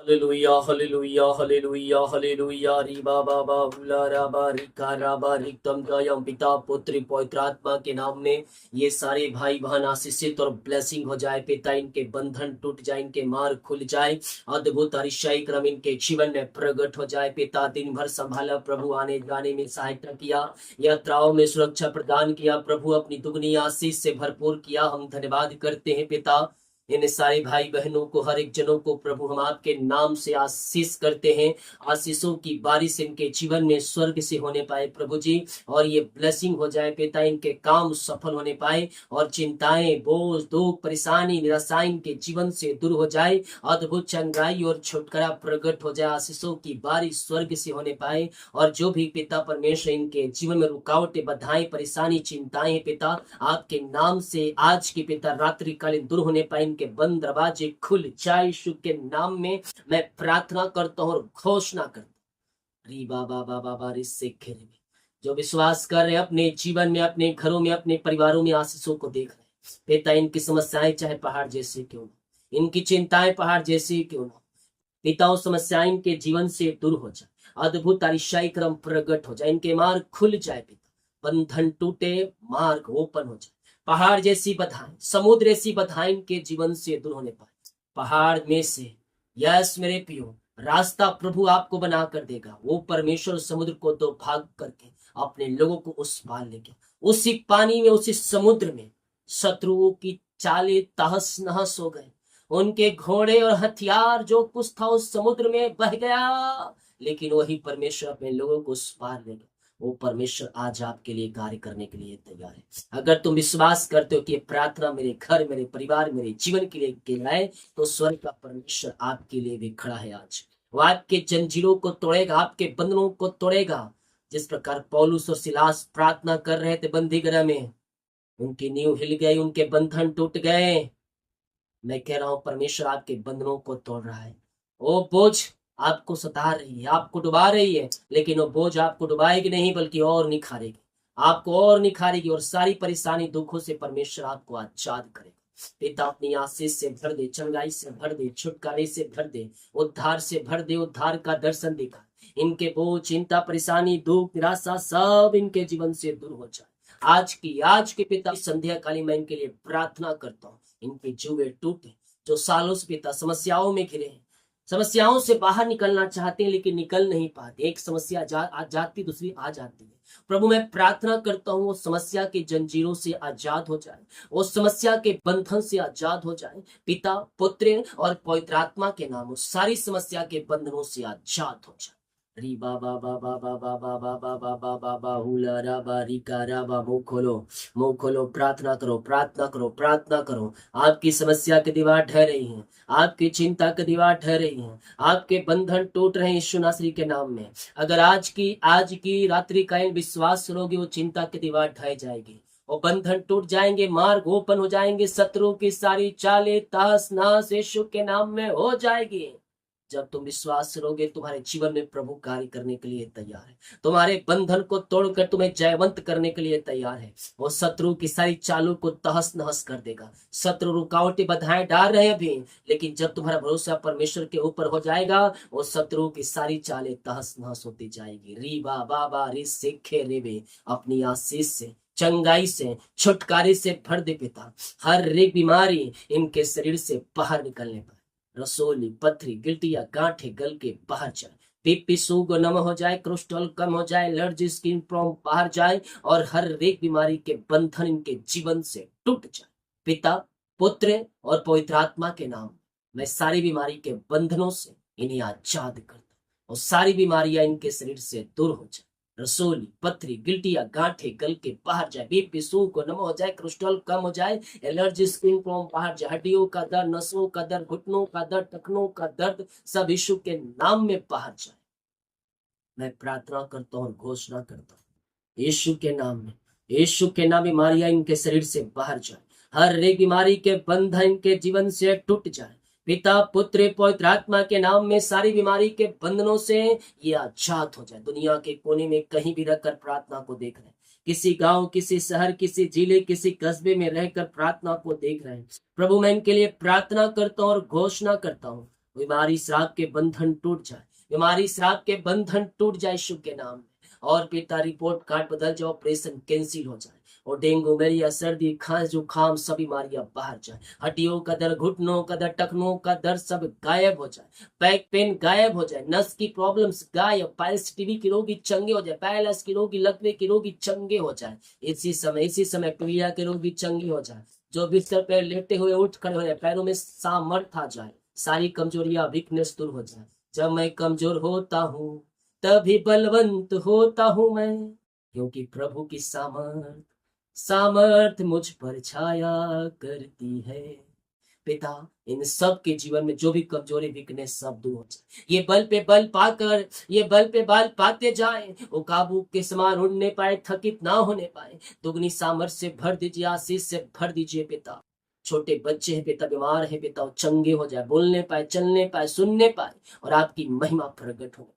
Hallelujah hallelujah hallelujah hallelujah री बाबा बाबुला राबा Rica राबा रिकम गयम पिता पुत्र पवित्र आत्मा के नाम में ये सारे भाई बहन आशीषित और ब्लेसिंग हो जाए पिता। इनके बंधन टूट जाए, इनके मार्ग खुल जाए, अद्भुत अरिशाई क्रम इनके जीवन में प्रकट हो जाए पिता। दिन भर संभाला प्रभु, आने जाने में सहायता किया, यात्राओं में सुरक्षा प्रदान किया प्रभु, अपनी दुगनी आशीष से भरपूर किया। हम धन्यवाद करते हैं पिता। इन सारे भाई बहनों को, हर एक जनों को प्रभु हम आपके नाम से आशीष करते हैं। आशीषों की बारिश इनके जीवन में स्वर्ग से होने पाए प्रभु जी, और ये ब्लेसिंग हो जाए पिता। इनके काम सफल होने पाए और चिंताएं, बोझ, दुख, परेशानी, निराशा इनके जीवन से दूर हो जाए। अद्भुत चंगाई और छुटकारा प्रकट हो जाए। आशीषों की बारिश स्वर्ग से होने पाए, और जो भी पिता परमेश्वर इनके जीवन में रुकावटें, बाधाएं, परेशानी, चिंताएं पिता, आपके नाम से आज की पिता रात्रि कालीन दूर होने पाए। इनके बंद दरवाजे खुल जाए यीशु के नाम में मैं प्रार्थना करता हूँ और घोषणा करता हूँ। री बाबा बाबा बारिश से घेरे में जो विश्वास कर रहे हैं, अपने जीवन में, अपने घरों में, अपने परिवारों में आशीषों को देख रहे हैं पिता। इनकी समस्याएं चाहे पहाड़ जैसे क्यों ना, इनकी चिंताएं पहाड़ जैसी क्यों ना पिता, वो समस्याएं इनके जीवन से दूर हो जाए। अद्भुत अरिशाई क्रम प्रकट हो जाए, इनके मार्ग खुल जाए पिता। बंधन टूटे, मार्ग ओपन हो जाए। पहाड़ जैसी बाधाएं, समुद्र जैसी बाधाएं इनके जीवन से दूर होने पाए। पहाड़ में से, यस मेरे पियो, रास्ता प्रभु आपको बना कर देगा। वो परमेश्वर समुद्र को दो भाग करके अपने लोगों को उस पार ले गया। उसी पानी में, उसी समुद्र में शत्रुओं की चालें तहस नहस हो गए। उनके घोड़े और हथियार जो कुछ था उस समुद्र में बह गया, लेकिन वही परमेश्वर अपने लोगों को उस पार ले गया। वो परमेश्वर आज आपके लिए कार्य करने के लिए तैयार है। अगर तुम विश्वास करते हो कि ये प्रार्थना मेरे घर, मेरे परिवार, मेरे जीवन के लिए है, तो स्वर्ग का परमेश्वर आपके लिए भी खड़ा है। आज वो आपके जंजीरों को तोड़ेगा, आपके बंधनों को तोड़ेगा। जिस प्रकार पौलुस और सिलास प्रार्थना कर रहे थे बंदी गृह में, उनकी नींव हिल गई, उनके बंधन टूट गए। मैं कह रहा हूं परमेश्वर आपके बंधनों को तोड़ रहा है। वो बोझ आपको सता रही है, आपको डुबा रही है, लेकिन वो बोझ आपको डुबाएगी नहीं, बल्कि और निखारेगी, आपको और निखारेगी, और सारी परेशानी, दुखों से परमेश्वर आपको आजाद करेगा। पिता अपनी आशीष से भर दे, चंगाई से भर दे, छुटकारे से भर दे, उद्धार से भर दे, उद्धार का दर्शन दिखा। इनके बोझ, चिंता, परेशानी, दुख, निराशा सब इनके जीवन से दूर हो जाए। आज के पिता संध्या काली मैं इनके लिए प्रार्थना करता हूँ। इनके जुए टूटे, जो सालों से पिता समस्याओं में घिरे हैं, समस्याओं से बाहर निकलना चाहते हैं लेकिन निकल नहीं पाते। एक समस्या आ जाती, दूसरी आ जाती है। प्रभु मैं प्रार्थना करता हूँ वो समस्या के जंजीरों से आजाद हो जाए, वो समस्या के बंधन से आजाद हो जाए। पिता, पुत्र और पवित्र आत्मा के नाम उस सारी समस्या के बंधनों से आजाद हो जाए। री बाबा बाबा बाबा बाबा बाबा बाबा बाहुला राबा रिका राबा, मुंह खोलो, मुंह खोलो, प्रार्थना करो, प्रार्थना करो, प्रार्थना करो। आपकी समस्या की दीवार ढह रही है, आपकी चिंता की दीवार ढह रही है, आपके बंधन टूट रहे हैं यीशु नासरी के नाम में। अगर आज की रात्रि का विश्वास करोगे, वो चिंता की दीवार ढह जाएगी, वो बंधन टूट जाएंगे, मार्ग ओपन हो जाएंगे, शत्रु की सारी चालें तहस नहस यीशु के नाम में हो जाएगी। जब तुम विश्वास करोगे, तुम्हारे जीवन में प्रभु कार्य करने के लिए तैयार है, तुम्हारे बंधन को तोड़कर तुम्हें जयवंत करने के लिए तैयार है। वो शत्रु की सारी चालों को तहस नहस कर देगा। शत्रु रुकावटें, बाधाएं डाल रहे हैं अभी, लेकिन जब तुम्हारा भरोसा परमेश्वर के ऊपर हो जाएगा, वो शत्रु की सारी चालें तहस नहस होती जाएगी। रीबा बाबा री सेखे रेबे, अपनी आशीष से, चंगाई से, छुटकारे से भर दे पिता। हर एक बीमारी इनके शरीर से बाहर निकलने पर, रसोली, पथरी, गिल्टिया, गांठे गल के बाहर जाए, बीपी शुगर नम हो जाए, कोलेस्ट्रॉल कम हो जाए, एलर्जी, स्किन प्रॉब्लम बाहर जाए, और हर एक बीमारी के बंधन इनके जीवन से टूट जाए। पिता, पुत्र और पवित्र आत्मा के नाम मैं सारी बीमारी के बंधनों से इन्हें आजाद करता हूं, और सारी बीमारियां इनके शरीर से दूर हो जाए। रसोली, पथरी, गिल्टिया, गांठे गल के बाहर जाए, बीपी शुगर नम हो जाए, कोलेस्ट्रॉल कम हो जाए, एलर्जी, स्किन प्रॉब्लम बाहर जाए, हड्डियों का दर्द, नसों का दर्द, घुटनों का दर्द, टखनों का दर्द, सब यीशु के नाम में बाहर जाए। मैं प्रार्थना करता हूँ और घोषणा करता हूँ, यीशु के नाम में, यीशु के नाम बीमारियां इनके शरीर से बाहर जाए, हर एक बीमारी के बंधन इनके जीवन से टूट जाए। पिता, पुत्र, पवित्र आत्मा के नाम में सारी बीमारी के बंधनों से ये आजाद हो जाए। दुनिया के कोने में कहीं भी रहकर प्रार्थना को देख रहे हैं, किसी गांव, किसी शहर, किसी जिले, किसी कस्बे में रहकर प्रार्थना को देख रहे हैं, प्रभु मैं इनके लिए प्रार्थना करता हूँ और घोषणा करता हूँ, बीमारी श्राप के बंधन टूट जाए, बीमारी श्राप के बंधन टूट जाए यीशु के नाम में। और पिता रिपोर्ट कार्ड बदल जाए, ऑपरेशन कैंसिल हो जाए, और डेंगू मलेरिया सर्दी खांस जुकाम सब बीमारियां बाहर जाए, हड्डियों का दर्द, घुटनों का दर्द, टखनों का दर्द सब गायब हो जाए, बैक पेन गायब हो जाए, नस की प्रॉब्लम्स गायब, पाइल्स टीबी की रोगी चंगे हो जाए, पैरालाइसिस की रोगी, लकवे की रोगी चंगे हो जाए इसी समय पीलिया के रोगी चंगे हो जाए, जो बिस्तर पर लेटे हुए उठ खड़े हो जाए, पैरों में सामर्थ आ जाए, सारी कमजोरियां वीकनेस दूर हो जाए। जब मैं कमजोर होता हूँ तभी बलवंत होता हूँ मैं, क्योंकि प्रभु की सामर्थ मुझ पर छाया करती है। पिता इन सब के जीवन में जो भी कमजोरी वीकनेस सब दूर हो जाए, ये बल पे बल पाकर, ये बल पे बल पाते जाए, वो काबू के समान उड़ने पाए, थकित ना होने पाए, दुगनी सामर्थ से भर दीजिए, आशीष से भर दीजिए पिता। छोटे बच्चे हैं पिता, बीमार है पिता, वो चंगे हो जाए, बोलने पाए, चलने पाए, सुनने पाए, और आपकी महिमा प्रकट हो पाए।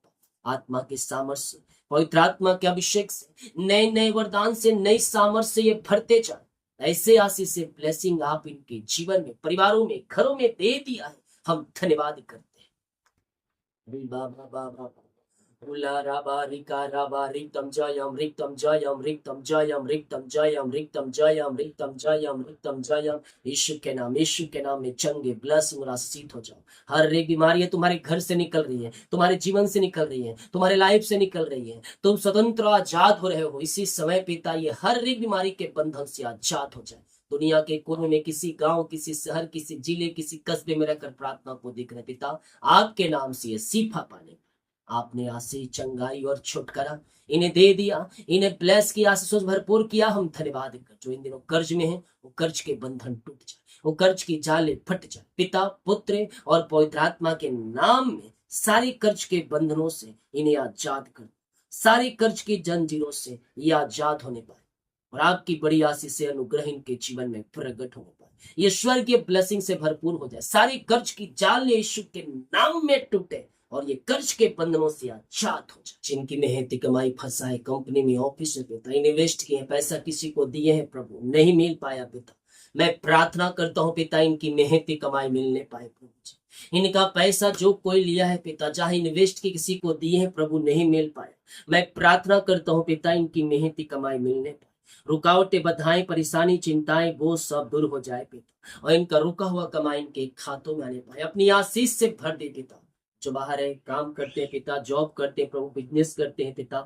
आत्मा के सामर्थ्य, पवित्र आत्मा के अभिषेक से, नए नए वरदान से, नई सामर्थ्य से ये भरते जाए। ऐसे आशीष से ब्लेसिंग आप इनके जीवन में, परिवारों में, घरों में दे दिया है, हम धन्यवाद करते हैं। बाबा बाबा उला राबा रिका राबा रिक्तम जयम रिक्तम जयम रिक्तम जयम रिक्तम जयम रिक्तम जयम रिक्तम जयम रिक्तम जयम। यीशु के नाम में चंगे ब्लेसिंग और आशीषित हो जाओ। हर एक बीमारी तुम्हारे घर से निकल रही है, तुम्हारे जीवन से निकल रही है, तुम्हारे लाइफ से निकल रही है, तुम स्वतंत्र आजाद हो रहे हो इसी समय पिता। ये हर एक बीमारी के बंधन से आजाद हो जाए। दुनिया के कोने में, किसी गांव, किसी शहर, किसी जिले, किसी कस्बे में रहकर प्रार्थना को देख रहे पिता, आपके नाम से ये सीफा पाने, आपने आशीष, चंगाई और छुटकारा इन्हें दे दिया, इन्हें ब्लेस किया, आशीष भरपूर किया। हम धन्यवाद कर, जो इन दिनों कर्ज में है वो कर्ज के बंधन टूट जाए, वो कर्ज की जाले फट जाए। पिता, पुत्र और पवित्र आत्मा के नाम में सारे कर्ज के बंधनों से इन्हें आजाद कर, सारे कर्ज की जंजीरों से ये आजाद होने पाए, और आपकी बड़ी आशीष से अनुग्रह इनके जीवन में प्रकट होने पाए। ये स्वर्गीय ब्लेसिंग से भरपूर हो जाए। सारी कर्ज की जाल यीशु के नाम में टूटे, और ये कर्ज के बंधनों से आजाद हो जाए। जिनकी मेहनती कमाई फंसा है, कंपनी में, ऑफिस में पिता, इन्वेस्ट किए हैं, पैसा किसी को दिए हैं प्रभु, नहीं मिल पाया पिता, मैं प्रार्थना करता हूँ पिता, इनकी मेहनती कमाई मिलने पाए प्रभु जी। इनका पैसा जो कोई लिया है पिता, जहां इन्वेस्ट की किसी को दिए हैं प्रभु, नहीं मिल पाया, मैं प्रार्थना करता हूँ पिता, इनकी मेहनती कमाई मिलने पाए, रुकावटें, बाधाएं, परेशानी, चिंताएं, वो सब दूर हो जाए पिता, और इनका रुका हुआ कमाई इनके खातों में आने पाए। अपनी आशीष से भर दे पिता। जो बाहर है, काम करते हैं पिता, जॉब करते हैं प्रभु, बिजनेस करते हैं पिता,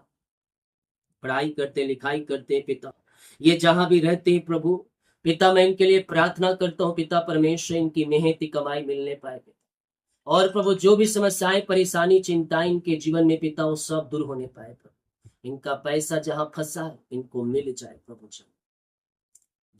पढ़ाई करते हैं, लिखाई करते हैं पिता, ये जहां भी रहते हैं प्रभु पिता, मैं इनके लिए प्रार्थना करता हूँ पिता परमेश्वर, इनकी मेहनती कमाई मिलने पाए पिता। और प्रभु जो भी समस्याएं, परेशानी, चिंताएं इनके जीवन में पिता, वो सब दूर होने पाए प्रभु। इनका पैसा जहां फंसा है इनको मिल जाए प्रभु जी।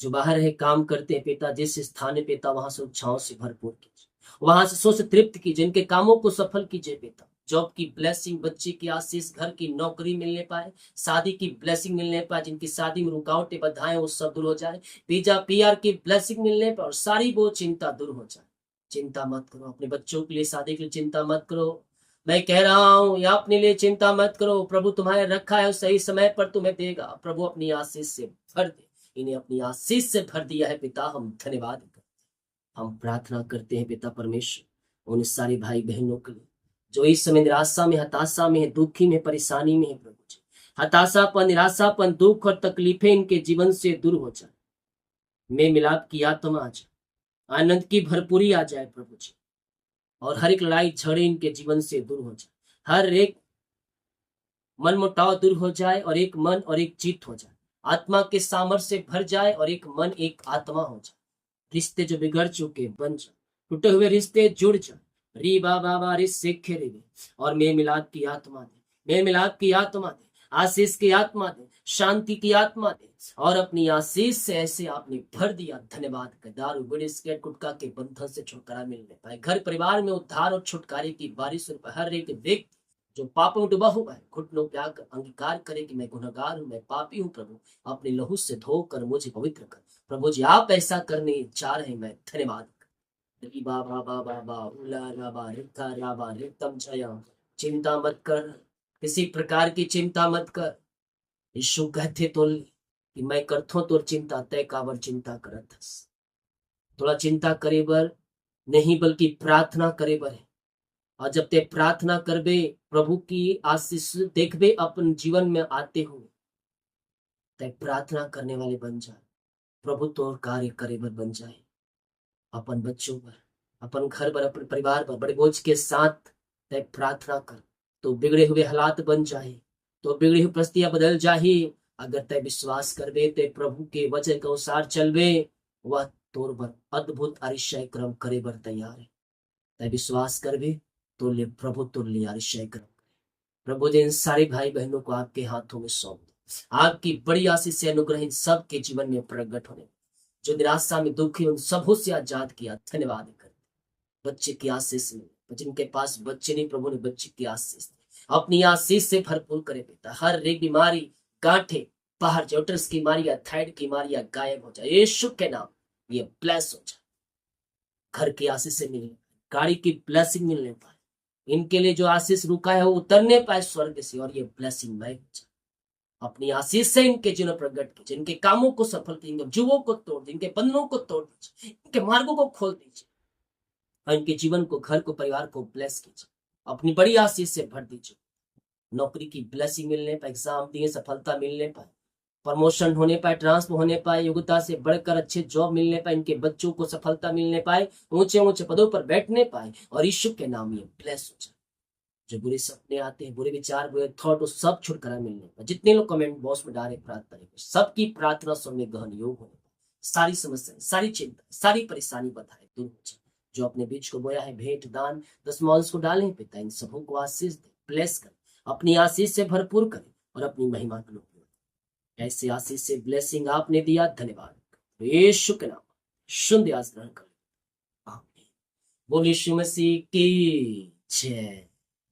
जो बाहर है, काम करते हैं पिता, जिस स्थान में पिता, वहां से उत्साहों से भरपूर कीजिए, वहां से सोच तृप्त कीजिए, इनके कामों को सफल कीजिए पिता। जॉब की ब्लेसिंग, बच्चे की आशीष, घर की नौकरी मिलने पाए, शादी की ब्लेसिंग मिलने पाए, जिनकी शादी में रुकावटें, बाधाएं, वो सब दूर हो जाए। पिज्जा पीआर की ब्लेसिंग मिलने पाए, और सारी वो चिंता दूर हो जाए। चिंता मत करो, अपने बच्चों के लिए, शादी के लिए चिंता मत करो, मैं कह रहा हूं, या अपने लिए चिंता मत करो, प्रभु तुम्हारे रखा है, सही समय पर तुम्हें देगा। प्रभु अपनी आशीष से भर दे, इन्हें अपनी आशीष से भर दिया है पिता, हम धन्यवाद करते हैं। हम प्रार्थना करते हैं पिता परमेश्वर, उन सारे भाई बहनों के लिए जो इस समय निराशा में, हताशा में है, दुखी में, परेशानी में है प्रभु जी। हताशापन, निराशापन, दुख और तकलीफें इनके जीवन से दूर हो जाए, में मिलाप की आत्मा आ जाए, आनंद की भरपूरी आ जाए प्रभु जी, और हर एक लड़ाई झगड़े इनके जीवन से दूर हो जाए, हर एक मन मुटाव दूर हो जाए, और एक मन और एक चित्त हो जाए, आत्मा के सामर्थ्य से भर जाए, और एक मन एक आत्मा हो जाए। रिश्ते जो बिगड़ चुके बन जाए, टूटे हुए रिश्ते जुड़ जाए, री बाबा रिश्ते खेरे, और मेल मिलाप की आत्मा दे, मेल मिलाप की आत्मा दे, आशीष की आत्मा दे, शांति की आत्मा दे, और अपनी आशीष से ऐसे आपने भर दिया। धन्यवाद कर, दारू, बीड़ी, सिगरेट, गुटखा के बंधन से छुटकारा मिलने पाए, घर परिवार में उद्धार और छुटकारे की बारिश हो। हर एक व्यक्ति जो पापों में डूबा हुआ है, घुटनों पे आकर अंगीकार करे कि मैं गुनहगार हूं, मैं पापी हूं प्रभु, अपने लहू से धोकर मुझे पवित्र कर। प्रभु जी आप ऐसा करने जा रहे हैं, मैं धन्यवाद कर। चिंता मत कर, किसी प्रकार की चिंता मत कर। यीशु कहते तो कि मैं करथो तो चिंता तय कावर चिंता करत। थोड़ा चिंता करे बर नहीं, बल्कि प्रार्थना करे बर है। और जब ते प्रार्थना करबे, प्रभु की आशीष देखबे अपन जीवन में आते हुए, ते प्रार्थना करने वाले बन जाए, प्रभु तोर कार्य करे बर बन जाए। अपन बच्चों पर, अपन घर पर, अपन परिवार पर बड़े बोझ के साथ ते प्रार्थना कर, तो बिगड़े हुए हालात बन जाए, तो बिगड़ी हुई परिस्थितियां बदल जाही। अगर तय विश्वास करबे, ते प्रभु के वचन के अनुसार चलबे, वह तोर पर अद्भुत अतिशय क्रम करे बर तैयार है। तय विश्वास करबे, तो ले प्रभु तोर लिए अतिशय क्रम करे। प्रभु जी इन सारे भाई बहनों को आपके हाथों में सौंप दो। आपकी बड़ी आशीष से अनुग्रह इन सबके जीवन में प्रकट होने, जो निराशा में दुखी उन सबों से आजाद किया, धन्यवाद कर। बच्चे की आशीष मिले, जिनके पास बच्चे नहीं, प्रभु ने बच्चे की आशीष दी, अपनी आशीष से भरपूर करे पिता। हर एक बीमारी, गांठे, बाहर जोटर्स की बीमारियां, थायराइड की बीमारियां गायब हो जाए यीशु के नाम। ये ब्लेस हो जाए, घर की आशीष से मिलने, गाड़ी की ब्लेसिंग मिलने पाए, इनके लिए जो आशीष रुका है वो उतरने पाए स्वर्ग से, और ये ब्लेसिंग मय हो जाए। अपनी आशीष से इनके जीवन प्रकट कीजिए, इनके कामों को सफल कीजिए, इनके जुओं को तोड़ दीजिए, इनके बंधनों को तोड़ दीजिए, इनके मार्गों को खोल दीजिए, और इनके जीवन को, घर को, परिवार को ब्लेस कीजिए, अपनी बड़ी आशीष से भर दीजिए। नौकरी की ब्लेसिंग मिलने पाए, एग्जाम दिए सफलता मिलने पाए, प्रमोशन होने पाए, ट्रांसफर होने पाए, योग्यता से बढ़कर अच्छे जॉब मिलने पाए, इनके बच्चों को सफलता मिलने पाए, ऊंचे ऊंचे पदों पर बैठने पाए, और यीशु के नाम ये ब्लेस हो जाए। जो बुरे सपने आते हैं, बुरे विचार, बुरे थॉट, वो सब छुटकारा मिलने पाए। जितने लोग कमेंट बॉक्स में डाले प्रार्थना करें, सबकी प्रार्थना सुनने गहन योग होने पाए, सारी समस्याएं, सारी चिंता, सारी परेशानी बताए दूर हो जाए। जो अपने बीच को बोया है, भेंट, दान, दशमांश को डाले पिता, इन सबों को आशीष दे, ब्लेस कर, अपनी आशीष से भरपूर करे, और अपनी महिमा के लोग ऐसे आशीष से ब्लेसिंग आपने दिया, धन्यवाद। यीशु के नाम शुद्ध आस ग्रहण कर, आमीन। बोल यीशु मसीह की जय,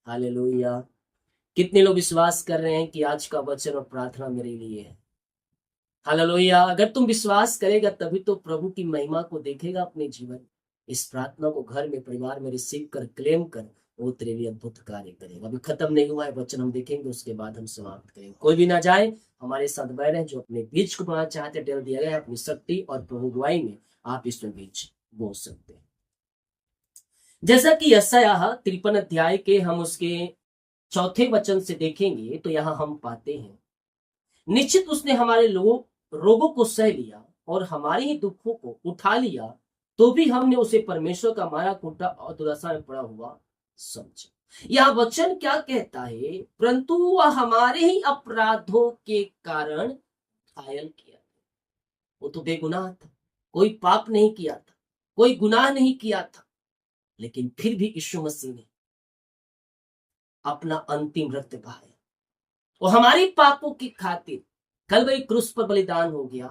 हालेलुया। कितने लोग विश्वास कर रहे हैं कि आज का वचन और प्रार्थना मेरे लिए है? हालेलुया। अगर तुम विश्वास करेगा, तभी तो प्रभु की महिमा को देखेगा अपने जीवन। इस प्रार्थना को घर में, परिवार में रिसीव कर, क्लेम कर, वो तेरे लिए अद्भुत कार्य करेगा। अभी खत्म नहीं हुआ है वचन, हम देखेंगे, उसके बाद हम समाप्त करेंगे। कोई भी ना जाए, हमारे साथ बैठ रहे, जो अपने बीच को बनाना चाहते, डेल दिया गया अपनी शक्ति और प्रभु गुआई में आप इसमें बीच बोल सकते हैं। जैसा कि यशायाह 53 अध्याय के हम उसके चौथे वचन से देखेंगे, तो यहाँ हम पाते हैं, निश्चित उसने हमारे रोगों को सह लिया और हमारे ही दुखों को उठा लिया, तो भी हमने उसे परमेश्वर का मारा कूटा और दुर्दशा में पड़ा हुआ समझा। यह वचन क्या कहता है? परंतु वह हमारे ही अपराधों के कारण घायल किया। वो तो बेगुनाह था, कोई पाप नहीं किया था, कोई गुनाह नहीं किया था, लेकिन फिर भी यीशु मसीह ने अपना अंतिम रक्त बहाया। वो हमारे पापों की खातिर कलवरी क्रूस पर बलिदान हो गया,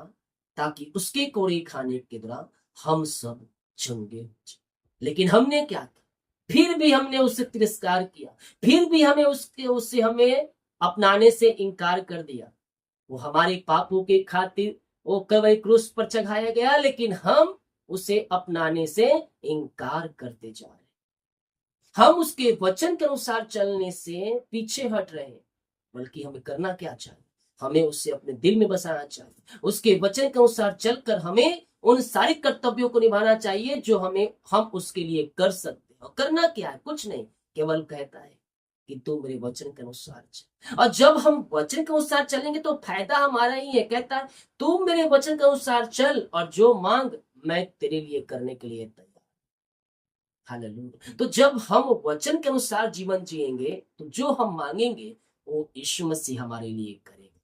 ताकि उसके कोड़े खाने के दौरान हम सब चंगे हो जाए। लेकिन हमने क्या किया? फिर भी हमने उससे तिरस्कार किया, फिर भी हमें उससे हमें अपनाने से इनकार कर दिया। वो हमारे पापों के खातिर वो कलवरी क्रूस पर चढ़ाया गया, लेकिन हम उसे अपनाने से इनकार करते जा रहे। हम उसके वचन के अनुसार चलने से पीछे हट रहे हैं, बल्कि हमें करना क्या चाहिए? हमें उससे अपने दिल में बसाना चाहिए। उसके वचन के अनुसार चलकर हमें उन सारे कर्तव्यों को निभाना चाहिए जो हम उसके लिए कर सकते हैं। और करना क्या है? कुछ नहीं, केवल कहता है कि तू मेरे वचन के अनुसार चल। और जब हम वचन के अनुसार चलेंगे तो फायदा हमारा ही है। कहता है तू मेरे वचन के अनुसार चल, और जो मांग मैं तेरे लिए करने के लिए तैयार। हालेलुया। तो जब हम वचन के अनुसार जीवन जिएंगे, तो जो हम मांगेंगे वो यीशु मसीह हमारे लिए करेगा,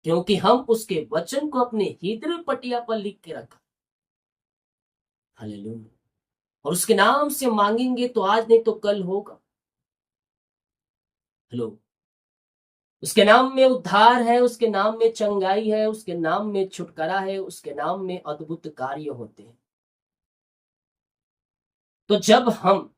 क्योंकि हम उसके वचन को अपने हृदय पटिया पर लिख के रखा। हालेलुया। और उसके नाम से मांगेंगे तो आज नहीं तो कल होगा। हेलो। उसके नाम में उद्धार है, उसके नाम में चंगाई है, उसके नाम में छुटकारा है, उसके नाम में अद्भुत कार्य होते हैं। तो जब हम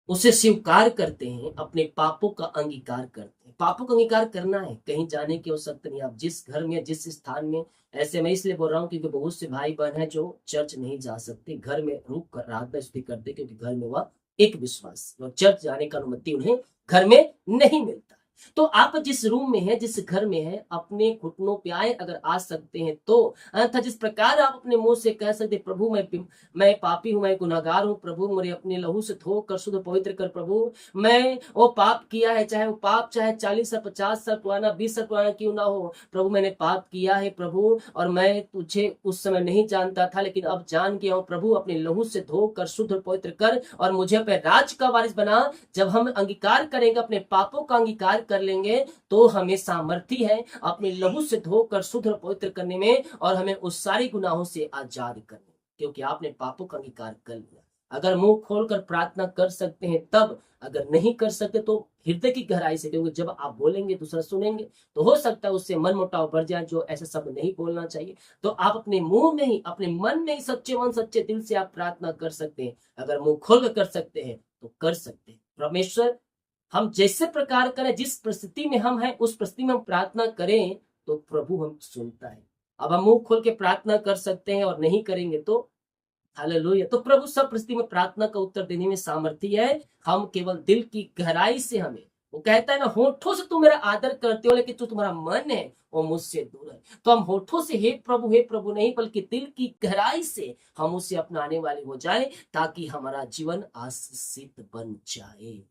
उसे स्वीकार करते हैं, अपने पापों का अंगीकार करते हैं। पापों का अंगीकार करना है, कहीं जाने की आवश्यकता नहीं। आप जिस घर में, जिस स्थान में, ऐसे मैं इसलिए बोल रहा हूँ क्योंकि बहुत से भाई बहन हैं जो चर्च नहीं जा सकते, घर में रुक कर रात में स्तुति करते, क्योंकि घर में वह एक विश्वास और चर्च जाने का अनुमति उन्हें घर में नहीं मिलता। तो आप जिस रूम में है, जिस घर में है, अपने घुटनों पे आए अगर आ सकते हैं तो। अन्यथा जिस प्रकार आप अपने मुंह से कह सकते प्रभु मैं पापी हूं, मैं गुनाहगार हूं, प्रभु मुझे अपने लहू से धो कर शुद्ध पवित्र कर, प्रभु मैं वो पाप किया है, चाहे वो पाप चाहे 40 साल 50 साल पुराना 20 साल पुराना क्यों ना हो, प्रभु मैंने पाप किया है प्रभु, और मैं तुझे उस समय नहीं जानता था लेकिन अब जान गया हूं प्रभु, अपने लहू से धो कर शुद्ध पवित्र कर और मुझे अपने राज का वारिस बना। जब हम अंगीकार करेंगे, अपने पापों का अंगीकार कर लेंगे, तो हमें सामर्थ्य है अपने लहू से धोकर शुद्ध और पवित्र करने में, और हमें उस सारे गुनाहों से आजाद करने, क्योंकि आपने पापों का अंगीकार कर लिया। अगर मुंह खोलकर प्रार्थना कर सकते हैं तब, अगर नहीं कर सकते तो हृदय की गहराई से, क्योंकि जब आप बोलेंगे दूसरा सुनेंगे तो हो सकता है उससे मन मुटाव बढ़ जाए, जो ऐसा शब्द नहीं बोलना चाहिए। तो आप अपने मुंह में ही, अपने मन में ही सच्चे मन सच्चे दिल से आप प्रार्थना कर सकते हैं। अगर मुंह खोल कर सकते हैं तो कर सकते हैं। परमेश्वर हम जैसे प्रकार करें, जिस परिस्थिति में हम हैं उस परिस्थिति में हम प्रार्थना करें तो प्रभु हम सुनता है। अब हम मुंह खोल के प्रार्थना कर सकते हैं और नहीं करेंगे तो हालेलुया। तो प्रभु सब परिस्थिति में प्रार्थना का उत्तर देने में सामर्थ्य है। हम केवल दिल की गहराई से, हमें वो कहता है ना, होठों से तुम मेरा आदर करते हो लेकिन जो तुम्हारा मन है वो मुझसे दूर है। तो हम होठों से हे प्रभु नहीं, बल्कि दिल की गहराई से हम उसे अपनाने वाले हो जाए, ताकि हमारा जीवन आशीषित बन जाए।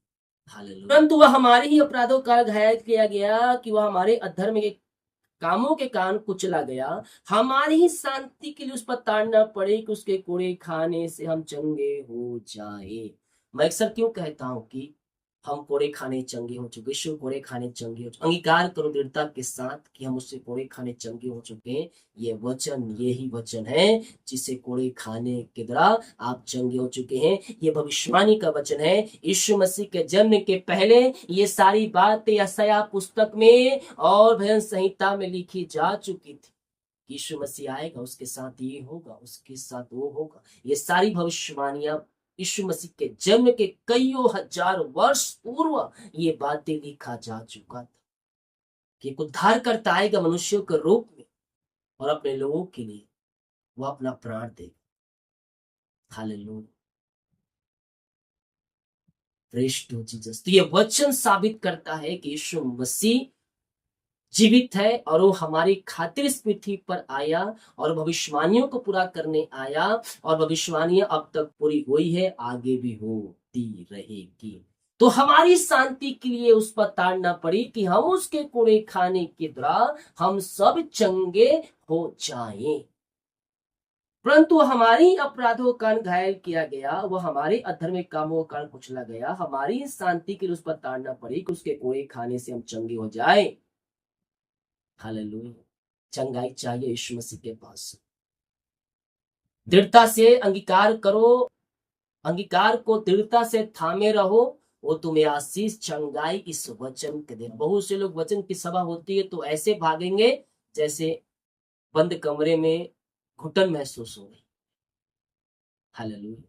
हालेलुया। परंतु वह हमारे ही अपराधों का घायल किया गया, कि वह हमारे अधर्म के कामों के कारण कुचला गया, हमारी ही शांति के लिए उस पर ताड़ना पड़े, कि उसके कोड़े खाने से हम चंगे हो जाए। मैं अक्सर क्यों कहता हूं कि हम कोड़े खाने चंगे हो चुके, यीशु कोड़े खाने चंगे हो चुके। अंगीकार करो दृढ़ता के साथ कि हम उससे कोड़े खाने चंगे हो चुके हैं। ये वचन, ये ही वचन है जिसे कोड़े खाने के द्वारा आप चंगे हो चुके हैं। ये भविष्यवाणी का वचन है। यीशु मसीह के जन्म के पहले ये सारी बातें यशायाह पुस्तक में और भजन संहिता में लिखी जा चुकी थी। यीशु मसीह आएगा, उसके साथ ये होगा, उसके साथ वो होगा। ये सारी भविष्यवाणियां यीशु मसीह के जन्म के कईयों हजार वर्ष पूर्व ये बातें लिखा जा चुका था कि एक उद्धारकर्ता आएगा मनुष्यों के रूप में, और अपने लोगों के लिए वो अपना प्राण देगा। Hallelujah, praise to Jesus. तो ये वचन साबित करता है कि यीशु मसीह जीवित है, और वो हमारी खातिर इस पृथ्वी पर आया और भविष्यवाणियों को पूरा करने आया, और भविष्यवाणियां अब तक पूरी हुई है, आगे भी होती रहेगी। तो हमारी शांति के लिए उस पर ताड़ना पड़ी कि हम उसके कूड़े खाने के द्वारा हम सब चंगे हो जाएं। परंतु हमारी अपराधों का घायल किया गया, वह हमारे अधर्मिक कामों का कुचला गया, हमारी शांति के लिए उस पर ताड़ना पड़ी कि उसके कूड़े खाने से हम चंगे हो जाए। हालेलुया। चंगाई चाहिए यीशु मसीह के पास। दृढ़ता से अंगीकार करो, अंगीकार को दृढ़ता से थामे रहो, वो तुम्हें आशीष चंगाई इस वचन के दे। बहुत से लोग वचन की सभा होती है तो ऐसे भागेंगे जैसे बंद कमरे में घुटन महसूस हो रही। हालेलुया।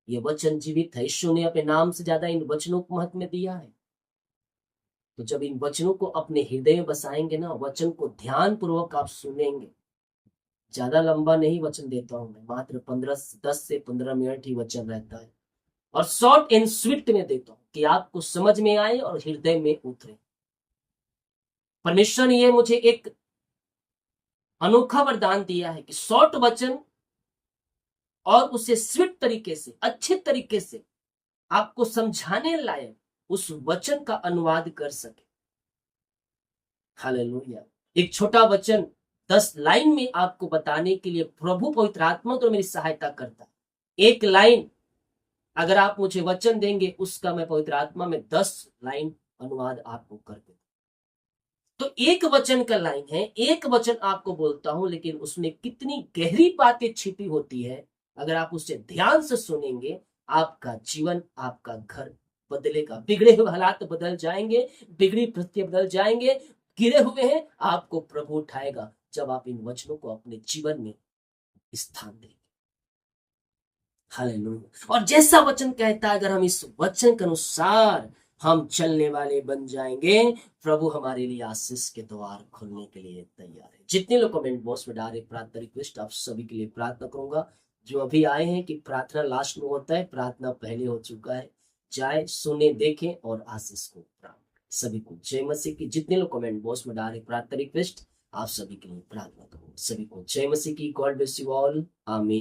ये वचन जीवित है। यीशु ने अपने नाम से ज्यादा इन वचनों को महत्व दिया है। तो जब इन वचनों को अपने हृदय में बसाएंगे ना, वचन को ध्यान पूर्वक आप सुनेंगे। ज्यादा लंबा नहीं वचन देता हूं मैं, मात्र 10 से 15 मिनट ही वचन रहता है, और शॉर्ट एंड स्वीट में देता हूं कि आपको समझ में आए और हृदय में उतरे। परमेश्वर ने ये मुझे एक अनोखा वरदान दिया है कि शॉर्ट वचन और उसे स्वीट तरीके से, अच्छे तरीके से आपको समझाने लायक उस वचन का अनुवाद कर सके। हालेलुया। एक छोटा वचन 10 लाइन में आपको बताने के लिए प्रभु पवित्र आत्मा तो मेरी सहायता करता है। एक लाइन अगर आप मुझे वचन देंगे, उसका मैं पवित्र आत्मा में 10 लाइन अनुवाद आपको कर दूंगा। तो एक वचन का लाइन है, एक वचन आपको बोलता हूं, लेकिन उसमें कितनी गहरी बातें छिपी होती है। अगर आप उसे ध्यान से सुनेंगे, आपका जीवन, आपका घर बदलेगा। बिगड़े हुए हालात बदल जाएंगे, बिगड़ी परिस्थिति बदल जाएंगे, गिरे हुए हैं, आपको प्रभु उठाएगा जब आप इन वचनों को अपने जीवन में स्थान देंगे। हालेलुया। और जैसा वचन कहता है, अगर हम इस वचन के अनुसार हम चलने वाले बन जाएंगे, प्रभु हमारे लिए आशीष के द्वार खोलने के लिए तैयार है। जितने लोग कमेंट बॉक्स में डाले प्रार्थना रिक्वेस्ट, आप सभी के लिए प्रार्थना करूंगा। जो अभी आए हैं कि प्रार्थना लास्ट में होता है, प्रार्थना पहले हो चुका है। जाए, सुने, देखें और आशीष को प्राप्त सभी को जय मसीह की। जितने लोग कमेंट बॉक्स में डाले प्रार्थना रिक्वेस्ट, आप सभी के लिए प्रार्थना करूँ। सभी को जय मसीह की। God bless you all. आमीन।